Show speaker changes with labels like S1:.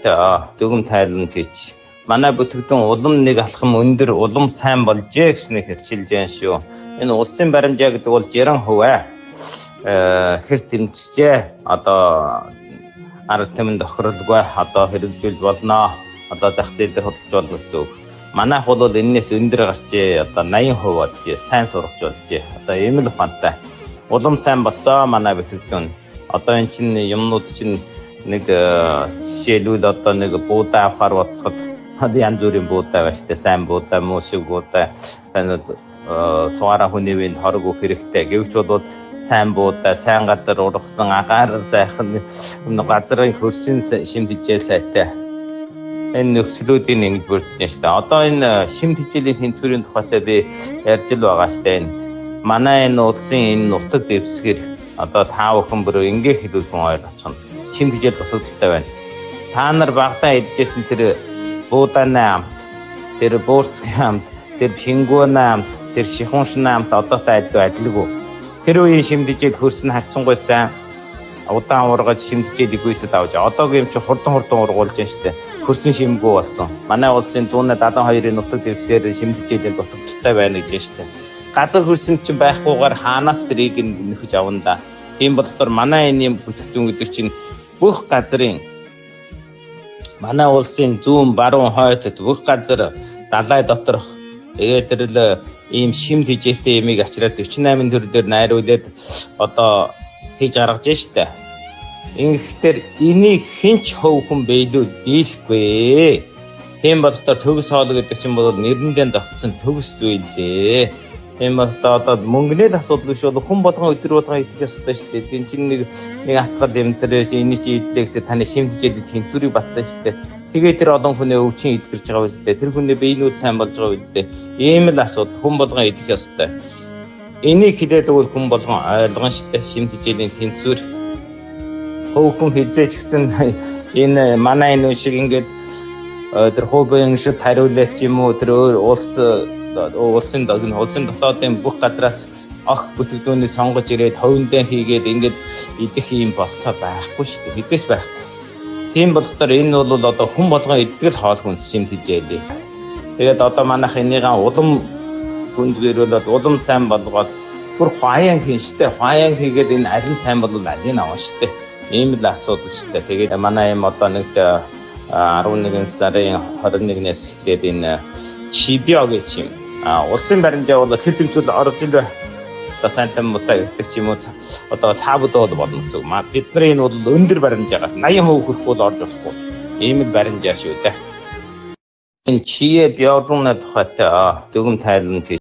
S1: Дүгм тайлан тийч. Манай бүтээгдэхүүн улам нэг алхам өндөр, улам сайн болжээ гэснийг хэлж байна шүү. Энэ улсын баримжаа гэдэг бол 60% хэр тэмцжээ. Одоо арга тамхин тохиролгүй одоо хэрэгжүүлж болно. Одоо зах зээл дээр хөдөлж болно гэсэн үг. Манайх бол энэс өндөр гарчээ. Одоо 80% болжээ. Сайн сурагч болжээ. Одоо ийм л ухаантай. Улам сайн болсон манай бүтээгдэхүүн. Одоо энэ чинь юмнууд чинь нэг жишээлбэл одоо нэг буудаа авахар бодоход одоо янз бүрийн буудаа байна штэ, сайн буудаа, муу шиг буудаа, цугаараа хүнээвийн хорог өгөх хэрэгтэй. Гэвч бол сайн буудаа, сайн газар ургасан, агаар сайхан газрын хөрсөн шимтгийжээ сайтай. Энэ нөхцлүүдийн ингэж бүрдсэн штэ. Одоо энэ шимтгийжлийн тэнцвэрийн тухайтай би ярьж л байгаа штэ. Манай энэ улсын энэ нутаг дэвсгэр одоо та бүхэн бүр ингээ хэлүүлсэн ойлгочихно. Шимтгийжэл дутагдaltaй байна. Та нар багтаа идчихсэн тэр буудааны амт, тэр буурцгийн амт, тэр шингүүний амт, тэр шихууншны амт одоотой адилгүй. Тэр үеийн шимтгийжэл хөрсөн харцсангүй сайн удаан ургаж шимтгийжэлийг гүйцэд авч одоогийн юм чи хурдан ургуулж байна штэ. Хөрсөн шимгүү болсон. Манай улсын 172-ийн нутаг дэвсгэр шимтгийжэл дутагдaltaй байна гэж штэ. Газар хөрсөн чинь байхгүйгээр хаанаас тэрийг нөхөж авна да. Тийм болохоор манай энэ бүтээгдэхүүн гэдэг чинь бүх газрын манай улсын зүүн баруун хойдод бүх газар далай доторх тэгээд тэрл ийм шимт хижээлтэй ямиг ачраад 48 төрлөөр найруулад одоо хийж гаргаж штэ. Ингэхдээ энийг хинч хөвхөн биелүү дийлэхгүй. Тийм болохоор төгс хоол гэдэг чинь бол нэрэндээ тогтсон төгс зүйлээ. Тийм одоо мөнгөний л асуудал биш бол хүн болгон өдөр болгон идэх ёстой шүү дээ. Энд чинь нэг атгал юм дээр энэ чи идлээсээ таны шимтгийжэл тэнцвэрийг батлаа шүү дээ. Тэгээд тэр олон хүний өвчин идгэрч байгаа үстэй. Тэр хүний биенүүд сайн болж байгаа үстэй. Ийм л асуудал хүн болгон идэх ёстой. Энийг хэлээд өгвөл хүн болгон ойлгон шүү дээ. Шимтгийжлийн тэнцвэр хөвгөн хизээч гэсэн энэ манай энэ шиг ингээд тэр хобын шиг хариулаач юм уу тэр улсын дотоодын бүх газраас ах бүтээгдэхүүнийг сонгож ирээд ховиндээ хийгээд ингээд идэх юм болцоо байхгүй шүү дээ. Хизээч байхгүй. Тийм болохоор энэ бол одоо хүн болгон иддэг л хоол хүнс шимтгийжээ. Тэгээд одоо манайх энийгээ улам гүнзгийрүүлээд улам сайн болгоод бүр хаяан хийн штэ. Хаяан хийгээд энэ аль нь сайн болвол алийг авах штэ. Ийм л асуудал штэ. Тэгээд манай юм одоо нэг 11 сарын 21-ээс эхлээд энэ Чибио гэж юм. Улсын баримжаа бол тэр тэмцэл орж ил одоо сайн тамтай гэдэг ч юм уу одоо цаавд бол болно гэсэн үг. Бидний энэ бол өндөр баримжаагаар 80% хүрэх бол орж болохгүй. Ийм л баримжаа шүү дээ. Энэ Чибио тухайтай дүгм тайлан